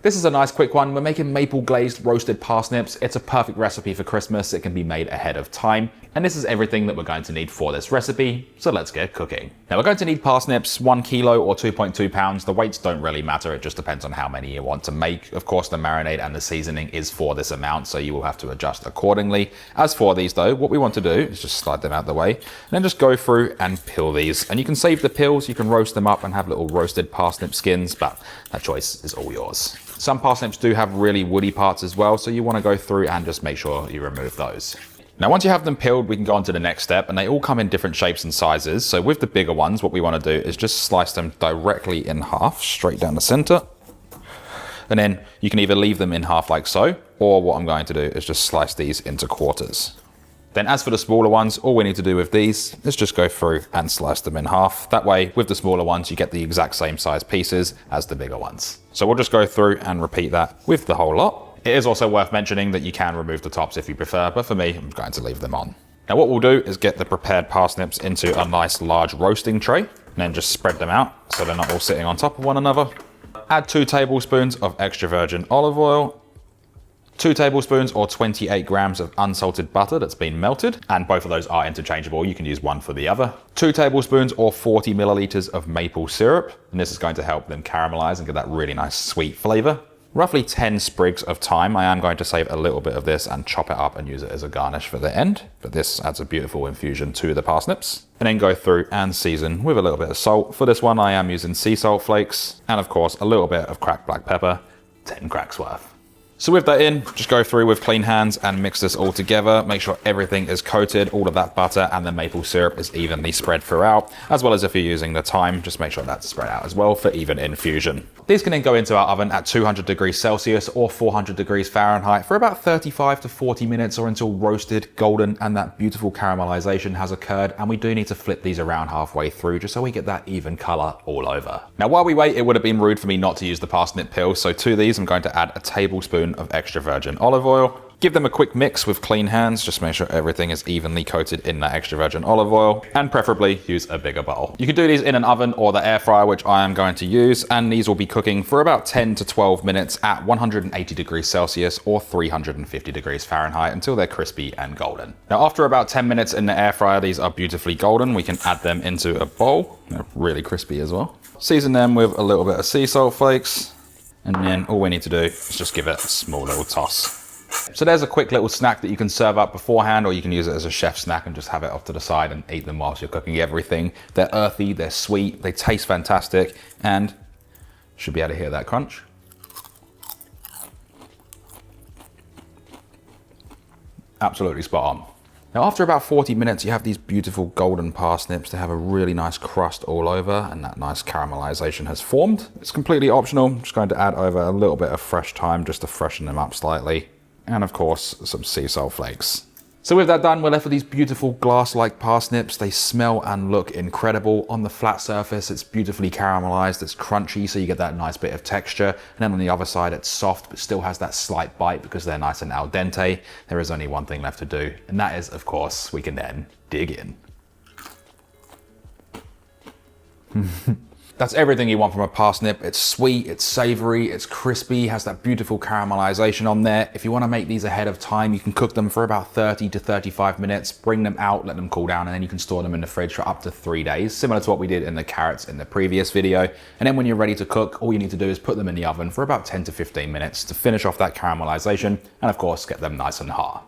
This is a nice quick one. We're making maple glazed roasted parsnips. It's a perfect recipe for Christmas. It can be made ahead of time. And this is everything that we're going to need for this recipe. So let's get cooking. Now we're going to need parsnips, 1 kilo or 2.2 pounds. The weights don't really matter. It just depends on how many you want to make. Of course, the marinade and the seasoning is for this amount, so you will have to adjust accordingly. As for these though, what we want to do is just slide them out of the way and then just go through and peel these. And you can save the peels, you can roast them up and have little roasted parsnip skins, but that choice is all yours. Some parsnips do have really woody parts as well, so you want to go through and just make sure you remove those. Now, once you have them peeled, we can go on to the next step, and they all come in different shapes and sizes. So with the bigger ones, what we want to do is just slice them directly in half, straight down the center. And then you can either leave them in half like so, or what I'm going to do is just slice these into quarters. Then as for the smaller ones, all we need to do with these is just go through and slice them in half. That way, with the smaller ones, you get the exact same size pieces as the bigger ones. So we'll just go through and repeat that with the whole lot. It is also worth mentioning that you can remove the tops if you prefer, but for me, I'm going to leave them on. Now what we'll do is get the prepared parsnips into a nice large roasting tray, and then just spread them out so they're not all sitting on top of one another. Add 2 tablespoons of extra virgin olive oil, 2 tablespoons or 28 grams of unsalted butter that's been melted, and both of those are interchangeable. You can use one for the other. 2 tablespoons or 40 milliliters of maple syrup, and this is going to help them caramelize and get that really nice sweet flavor. Roughly 10 sprigs of thyme. I am going to save a little bit of this and chop it up and use it as a garnish for the end, but this adds a beautiful infusion to the parsnips. And then go through and season with a little bit of salt. For this one, I am using sea salt flakes, and of course, a little bit of cracked black pepper, 10 cracks worth. So with that in, just go through with clean hands and mix this all together. Make sure everything is coated, all of that butter and the maple syrup is evenly spread throughout, as well as if you're using the thyme, just make sure that's spread out as well for even infusion. These can then go into our oven at 200 degrees Celsius or 400 degrees Fahrenheit for about 35 to 40 minutes or until roasted, golden, and that beautiful caramelization has occurred. And we do need to flip these around halfway through just so we get that even color all over. Now, while we wait, it would have been rude for me not to use the parsnip peel. So to these, I'm going to add a tablespoon of extra virgin olive oil. Give them a quick mix with clean hands, just make sure everything is evenly coated in that extra virgin olive oil, and preferably use a bigger bowl. You can do these in an oven or the air fryer, which I am going to use, and these will be cooking for about 10 to 12 minutes at 180 degrees Celsius or 350 degrees Fahrenheit until they're crispy and golden. Now, after about 10 minutes in the air fryer, these are beautifully golden. We can add them into a bowl. They're really crispy as well. Season them with a little bit of sea salt flakes, and then all we need to do is just give it a small little toss. So there's a quick little snack that you can serve up beforehand, or you can use it as a chef snack and just have it off to the side and eat them whilst you're cooking everything. They're earthy, they're sweet, they taste fantastic, and should be able to hear that crunch. Absolutely spot on. Now, after about 40 minutes, you have these beautiful golden parsnips. They have a really nice crust all over, and that nice caramelization has formed. It's completely optional. I'm just going to add over a little bit of fresh thyme just to freshen them up slightly. And of course, some sea salt flakes. So with that done, we're left with these beautiful glass-like parsnips. They smell and look incredible. On the flat surface, it's beautifully caramelized, it's crunchy, so you get that nice bit of texture. And then on the other side, it's soft, but still has that slight bite because they're nice and al dente. There is only one thing left to do, and that is, of course, we can then dig in. That's everything you want from a parsnip. It's sweet, it's savory, it's crispy, has that beautiful caramelization on there. If you want to make these ahead of time, you can cook them for about 30 to 35 minutes, bring them out, let them cool down, and then you can store them in the fridge for up to 3 days, similar to what we did in the carrots in the previous video. And then when you're ready to cook, all you need to do is put them in the oven for about 10 to 15 minutes to finish off that caramelization and of course get them nice and hard.